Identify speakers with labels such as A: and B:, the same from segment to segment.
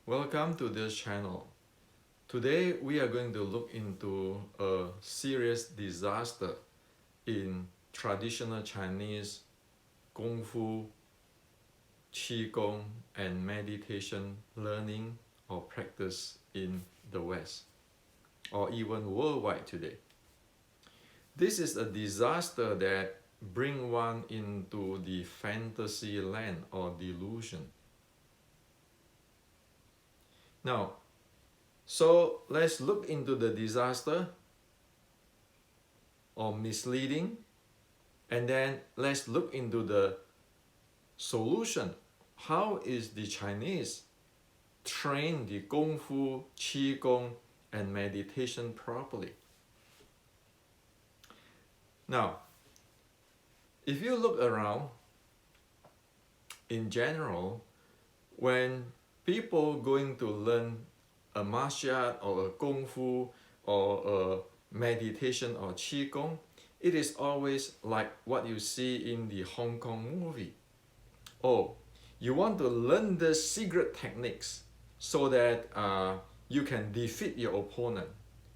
A: Welcome to this channel. Today we are going to look into a serious disaster in traditional Chinese Kungfu, Qigong and meditation learning or practice in the West or even worldwide today. This is a disaster that brings one into the fantasy land or delusion. Now, so let's look into the disaster or misleading, and then let's look into the solution. How is the Chinese train the Kungfu, Qigong, and meditation properly? Now, if you look around, in general, when people going to learn a martial art or a Kung Fu or a meditation or Qigong, it is always like what you see in the Hong Kong movie. Oh, you want to learn the secret techniques so that you can defeat your opponent,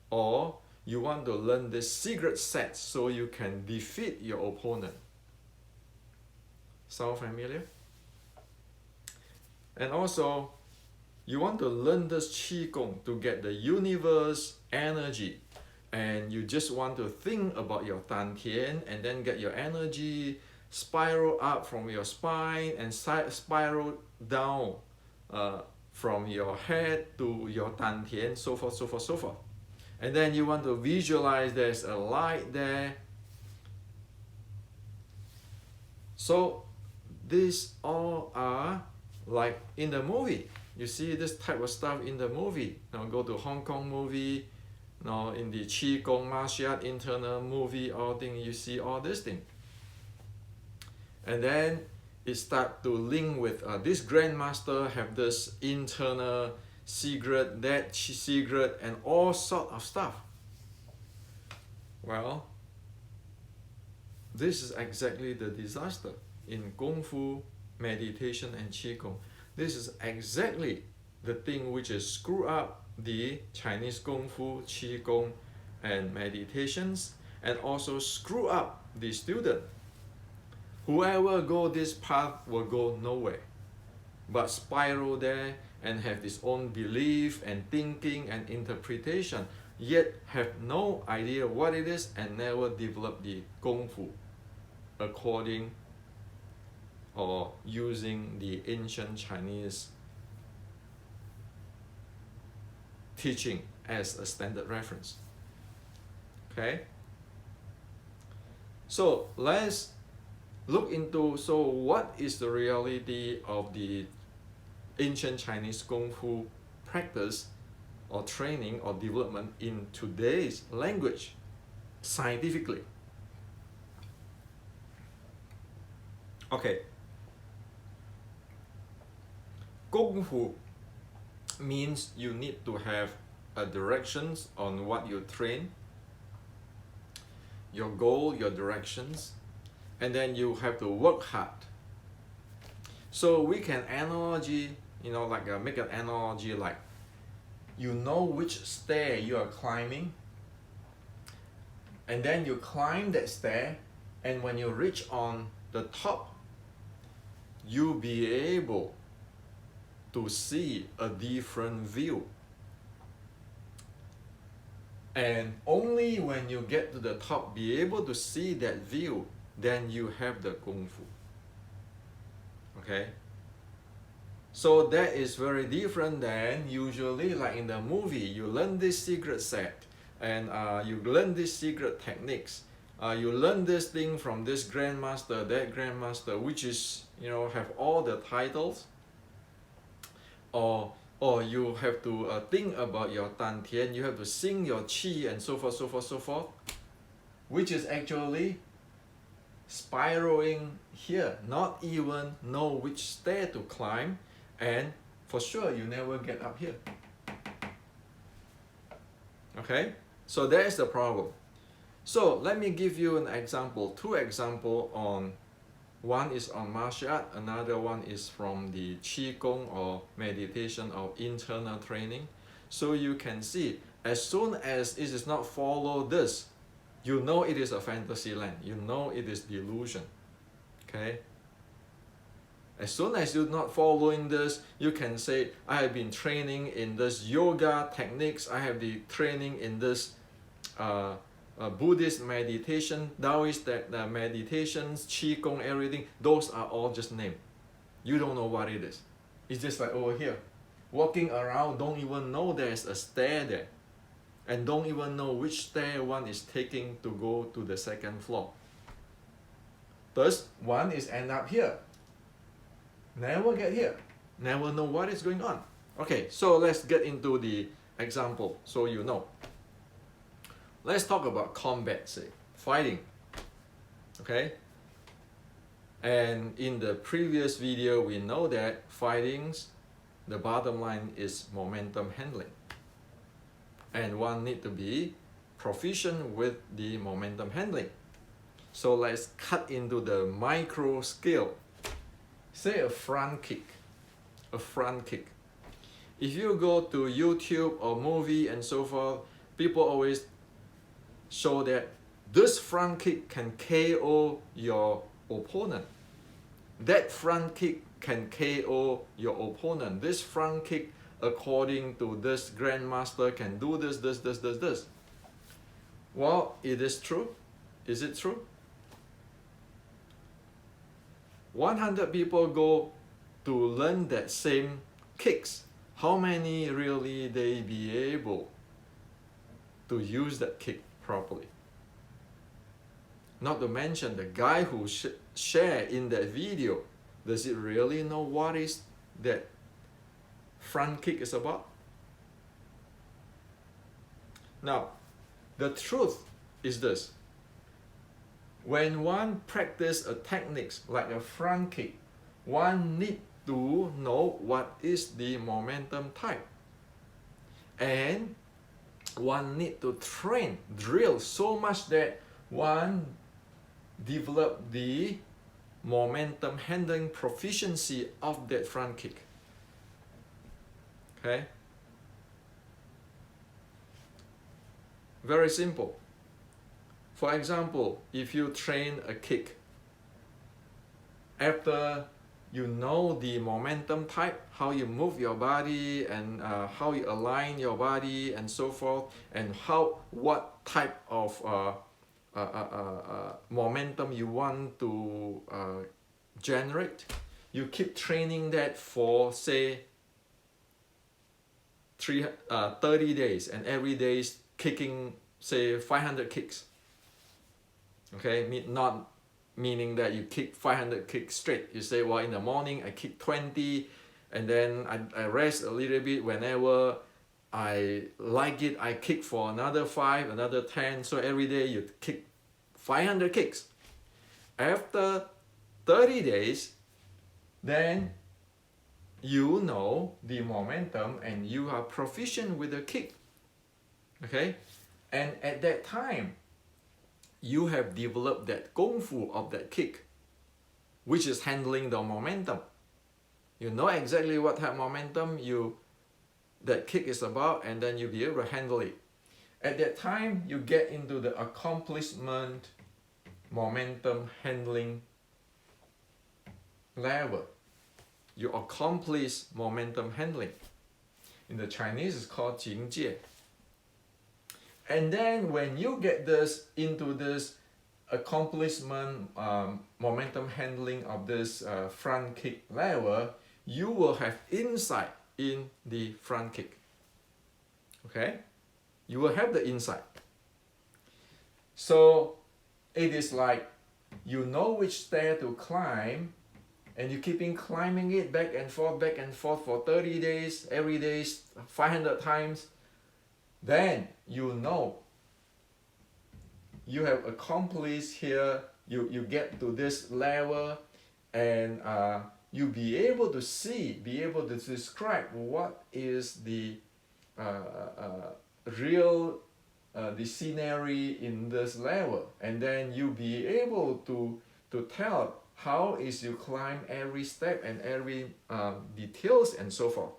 A: or you want to learn the secret sets so you can defeat your opponent. Sound familiar? And also, you want to learn this Qigong to get the universe energy, and you just want to think about your Dantian and then get your energy spiral up from your spine and spiral down from your head to your Dantian, so forth, so forth, so forth. And then you want to visualize there's a light there. So these all are like in the movie. You see this type of stuff in the movie. Now go to Hong Kong movie, now in the Qigong martial art internal movie, all thing you see all this thing. And then it start to link with this grandmaster have this internal secret, that secret, and all sort of stuff. Well, this is exactly the disaster in Kung Fu, meditation, and Qigong. This is exactly the thing which is screw up the Chinese Kung Fu, Qigong, and meditations, and also screw up the student. Whoever go this path will go nowhere, but spiral there and have this own belief and thinking and interpretation, yet have no idea what it is and never develop the Kung Fu according or using the ancient Chinese teaching as a standard reference. Okay? So let's look into, so what is the reality of the ancient Chinese Kung Fu practice or training or development in today's language, scientifically? Okay. Kung Fu means you need to have a directions on what you train, your goal, your directions, and then you have to work hard. So we can analogy, make an analogy like, you know which stair you are climbing, and then you climb that stair, and when you reach on the top, you'll be able to see a different view. And only when you get to the top, be able to see that view, then you have the Kung Fu. Okay? So that is very different than usually like in the movie, you learn this secret set and you learn these secret techniques. You learn this thing from this grandmaster, that grandmaster, which is, have all the titles. Or you have to think about your Dantian, you have to sing your Qi and so forth, so forth, so forth, which is actually spiraling here, not even know which stair to climb, and for sure you never get up here. Okay, so that is the problem. So let me give you an example, two examples on One is on martial art, another one is from the Qigong or meditation or internal training. So you can see, as soon as it is not follow this, you know it is a fantasy land, you know it is delusion. Okay? As soon as you're not following this, you can say, I have been training in this yoga techniques, I have the training in this Buddhist meditation, Taoist meditations, Qigong, everything. Those are all just names. You don't know what it is. It's just like over here. Walking around, don't even know there's a stair there. And don't even know which stair one is taking to go to the second floor. Thus, one is end up here. Never get here. Never know what is going on. Okay, so let's get into the example so you know. Let's talk about combat, say, fighting. Okay? And in the previous video, we know that fightings, the bottom line is momentum handling. And one need to be proficient with the momentum handling. So let's cut into the micro scale. Say a front kick. A front kick. If you go to YouTube or movie and so forth, people always show that this front kick can KO your opponent. That front kick can KO your opponent. This front kick, according to this grandmaster, can do this. Well, it is true. Is it true? 100 people go to learn that same kicks. How many really they be able to use that kick properly? Not to mention the guy who share in that video, does he really know what is that front kick is about? Now, the truth is this. When one practice a techniques like a front kick, one need to know what is the momentum type. And one need to drill so much that one develop the momentum handling proficiency of that front kick. Okay? Very simple. For example, if you train a kick, after you know the momentum type, how you move your body and how you align your body and so forth, and what type of momentum you want to generate, you keep training that for say 30 days, and every day is kicking say 500 kicks. Okay, not meaning that you kick 500 kicks straight. You say, well, in the morning I kick 20, and then I rest a little bit. Whenever I like it, I kick for another 5, another 10. So every day you kick 500 kicks. After 30 days, then you know the momentum and you are proficient with the kick. Okay, and at that time, you have developed that Kungfu of that kick, which is handling the momentum. You know exactly what type of momentum that kick is about, and then you'll be able to handle it. At that time, you get into the accomplishment momentum handling level. You accomplish momentum handling. In the Chinese, it's called 境界. And then when you get this into this accomplishment momentum handling of this front kick level, you will have insight in the front kick. Okay? You will have the insight. So it is like you know which stair to climb, and you keep climbing it back and forth for 30 days, every day 500 times. Then you know you have accomplished here, you get to this level, and you be able to see, be able to describe what is the real the scenery in this level, and then you be able to tell how is you climb every step and every details and so forth.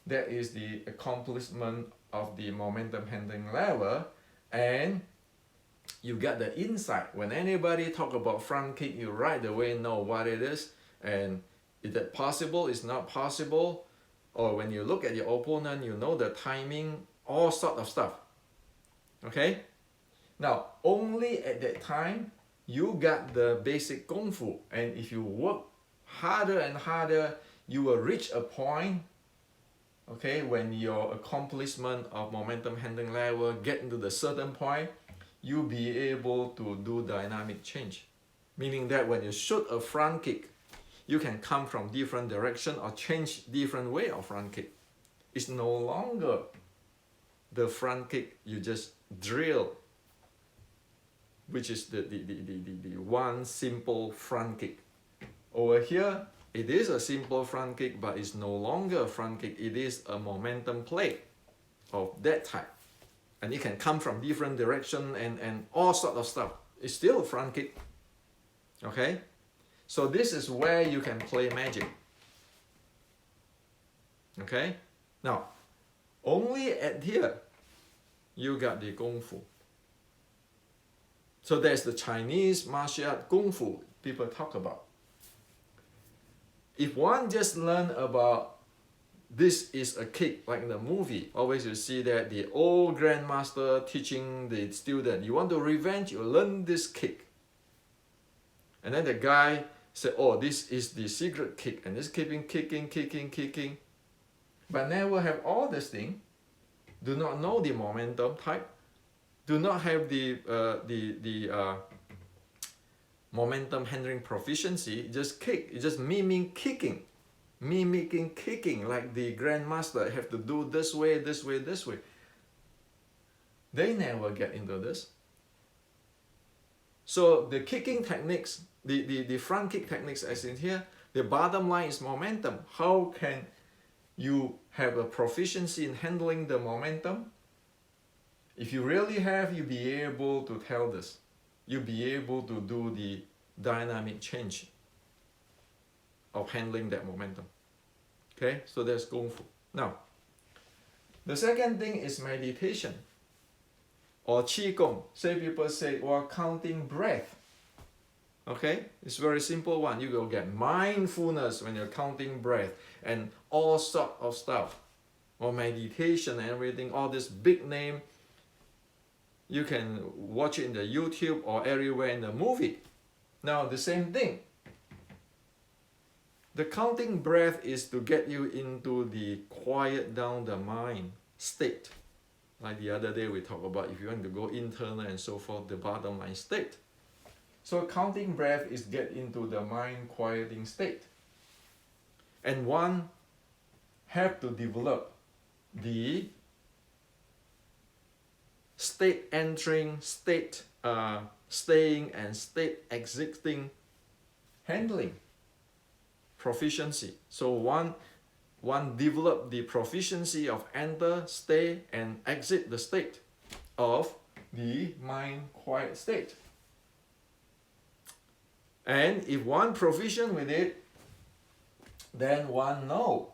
A: That is the accomplishment of the momentum handling level, and you get the insight. When anybody talk about front kick, you right away know what it is, and is that possible, is not possible, or when you look at your opponent, you know the timing, all sort of stuff. Okay? Now, only at that time, you got the basic Kung Fu, and if you work harder and harder, you will reach a point, okay, when your accomplishment of momentum handling level get into the certain point, you'll be able to do dynamic change. Meaning that when you shoot a front kick, you can come from different direction or change different way of front kick. It's no longer the front kick you just drill, which is the one simple front kick. Over here, it is a simple front kick, but it's no longer a front kick. It is a momentum play of that type. And it can come from different direction and all sort of stuff. It's still a front kick. Okay? So this is where you can play magic. Okay? Now, only at here, you got the Kung Fu. So there's the Chinese martial art Kung Fu people talk about. If one just learn about this is a kick, like in the movie, always you see that the old grandmaster teaching the student, you want to revenge, you learn this kick. And then the guy said, oh, this is the secret kick, and just keeping kicking. But never have all this thing, do not know the momentum type, do not have the momentum handling proficiency, just kick, it's just mimicking kicking like the grandmaster have to do this way. They never get into this. So the kicking techniques, the front kick techniques as in here, the bottom line is momentum. How can you have a proficiency in handling the momentum? If you really have, you'll be able to tell this. You'll be able to do the dynamic change of handling that momentum. Okay, so there's Kung Fu. Now, the second thing is meditation or Qigong. Say people say, well, counting breath. Okay, it's very simple one. You will get mindfulness when you're counting breath and all sort of stuff. Or meditation and everything, all this big name. You can watch it in the YouTube or everywhere in the movie. Now the same thing. The counting breath is to get you into the quiet down the mind state. Like the other day we talked about if you want to go internal and so forth, the bottom line state. So counting breath is get into the mind quieting state. And one have to develop the state entering, state staying, and state exiting handling proficiency. So one develop the proficiency of enter, stay, and exit the state of the mind quiet state. And if one proficient with it, then one know,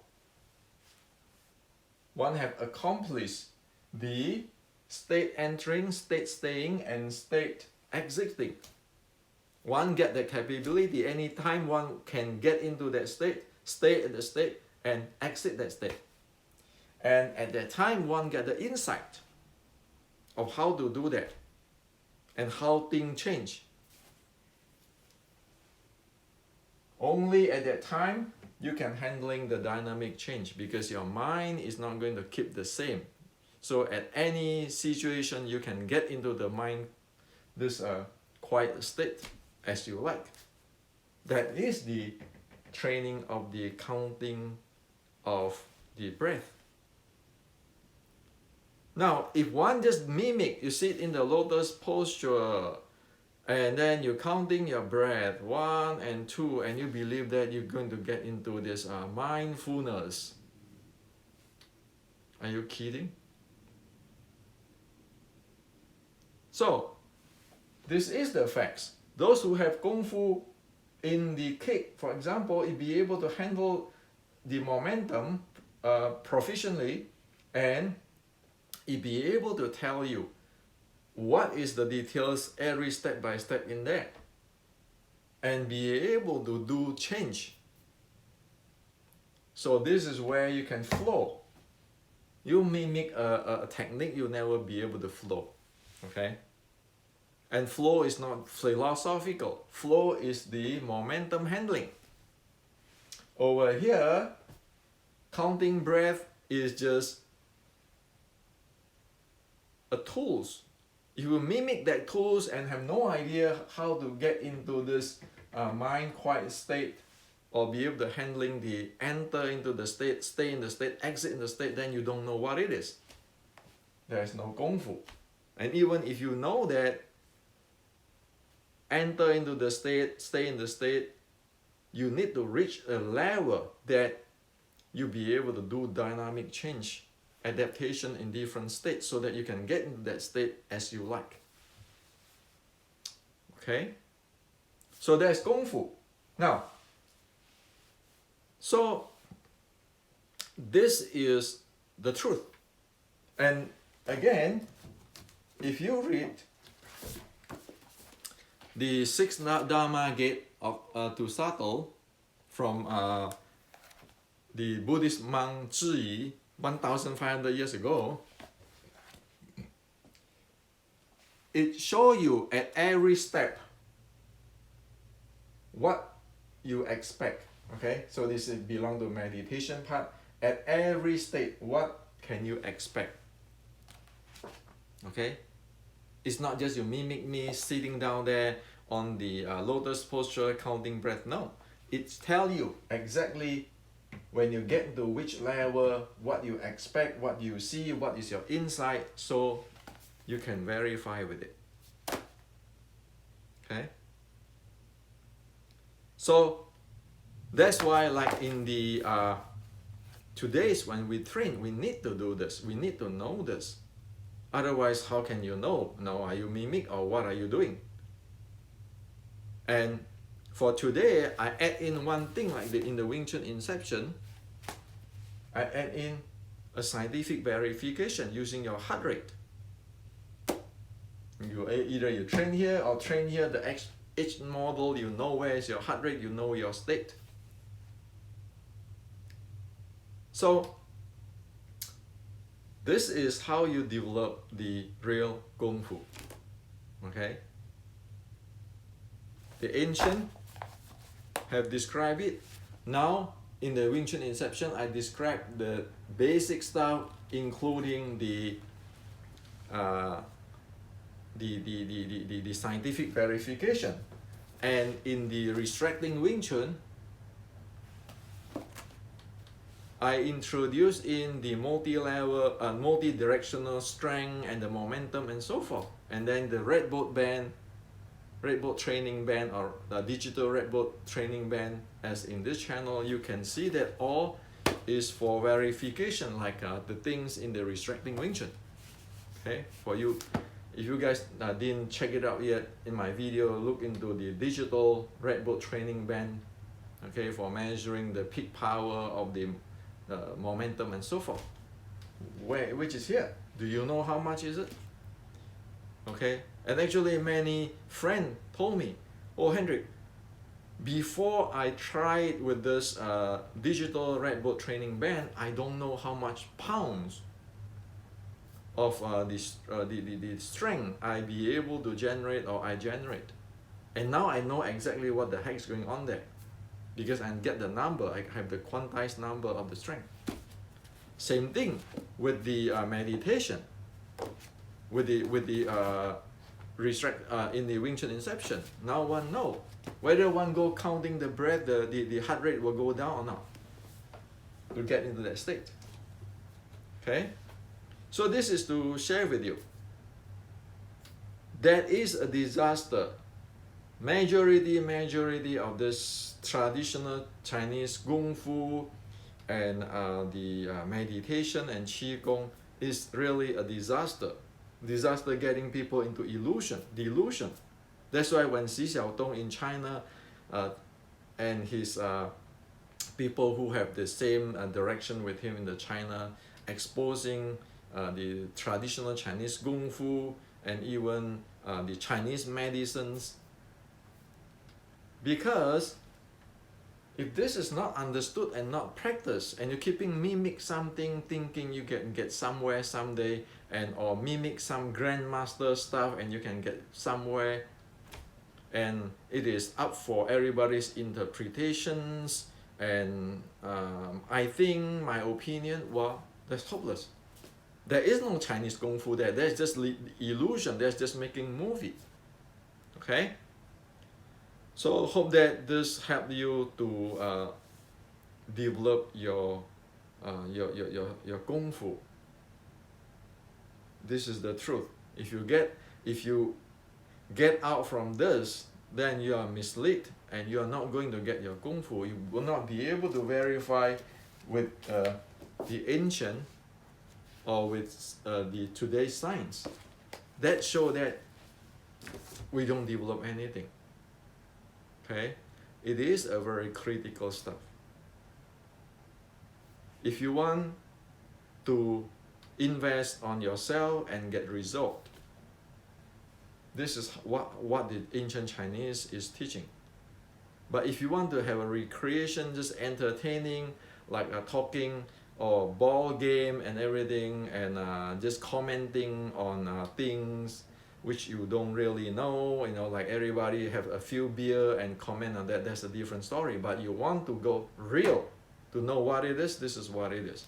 A: one have accomplished the state entering, state staying, and state exiting. One get the capability, anytime one can get into that state, stay at the state, and exit that state. And at that time, one get the insight of how to do that and how things change. Only at that time, you can handling the dynamic change because your mind is not going to keep the same. So at any situation, you can get into the mind, this quiet state as you like. That is the training of the counting of the breath. Now, if one just mimic, you sit in the lotus posture, and then you're counting your breath, 1 and 2, and you believe that you're going to get into this mindfulness. Are you kidding? So, this is the facts. Those who have Kung Fu in the kick, for example, it be able to handle the momentum proficiently, and it be able to tell you what is the details every step by step in there, and be able to do change. So this is where you can flow. You mimic a technique, you'll never be able to flow. Okay? And flow is not philosophical. Flow is the momentum handling. Over here, counting breath is just a tools. You will mimic that tools and have no idea how to get into this mind quiet state, or be able to handling the enter into the state, stay in the state, exit in the state, then you don't know what it is. There is no Kungfu. And even if you know that, enter into the state, stay in the state, you need to reach a level that you be able to do dynamic change, adaptation in different states, so that you can get into that state as you like. Okay? So that's Kungfu. Now, so this is the truth. And again, if you read the sixth Dharma gate of to subtle from the Buddhist monk Zhiyi 1,500 years ago, it shows you at every step what you expect. Okay, so this is belong to meditation part. At every state, what can you expect? Okay, it's not just you mimic me sitting down there on the lotus posture counting breath. No, it tell you exactly when you get to which level, what you expect, what you see, what is your insight, so you can verify with it. Okay, so that's why, like in the today's when we train, we need to do this. We need to know this. Otherwise, how can you know? Now, are you mimic or what are you doing? And for today, I add in one thing, like in the Wing Chun Inception, I add in a scientific verification using your heart rate. Either you train here or train here, each model, you know where is your heart rate, you know your state. So this is how you develop the real Kungfu. Okay? The ancient have described it. Now in the Wing Chun Inception, I describe the basic stuff, including the scientific verification. And in the restricting Wing Chun, I introduce in the multi-level, multi-directional strength and the momentum and so forth. And then the red boat band, red boat training band, or the digital red boat training band, as in this channel, you can see that all is for verification, like the things in the restricting Wing Chun. Okay, for you, if you guys didn't check it out yet, in my video, look into the digital red boat training band, okay, for measuring the peak power of the momentum and so forth, which is here. Do you know how much is it? Okay, and actually many friends told me, oh Hendrik, before I tried with this digital red boat training band, I don't know how much pounds of the strength I be able to generate, or I generate. And now I know exactly what the heck is going on there, because I get the number, I have the quantized number of the strength. Same thing with the meditation, with the restrict in the Wing Chun Inception. Now one know whether one go counting the breath, the heart rate will go down or not to get into that state. Okay, so this is to share with you. That is a disaster. Majority of this traditional Chinese Kungfu and the meditation and Qigong is really a disaster. Disaster getting people into delusion. That's why when Xi Xiaodong in China and his people who have the same direction with him in the China, exposing the traditional Chinese Kung Fu and even the Chinese medicines. Because if this is not understood and not practiced, and you're keeping mimic something, thinking you can get somewhere someday, and or mimic some grandmaster stuff and you can get somewhere, and it is up for everybody's interpretations, and I think, my opinion, well, that's hopeless. There is no Chinese Kung Fu there. There's just illusion. There's just making movie. Okay? So hope that this helped you to develop your Kung Fu. This is the truth. If you get out from this, then you are misled and you are not going to get your Kung Fu. You will not be able to verify with the ancient or with the today's science. That show that we don't develop anything. Okay? It is a very critical stuff. If you want to invest on yourself and get result, this is what the ancient Chinese is teaching. But if you want to have a recreation, just entertaining, like talking or ball game and everything, and just commenting on things which you don't really know, like everybody have a few beer and comment on that, that's a different story. But you want to go real, to know what it is, this is what it is.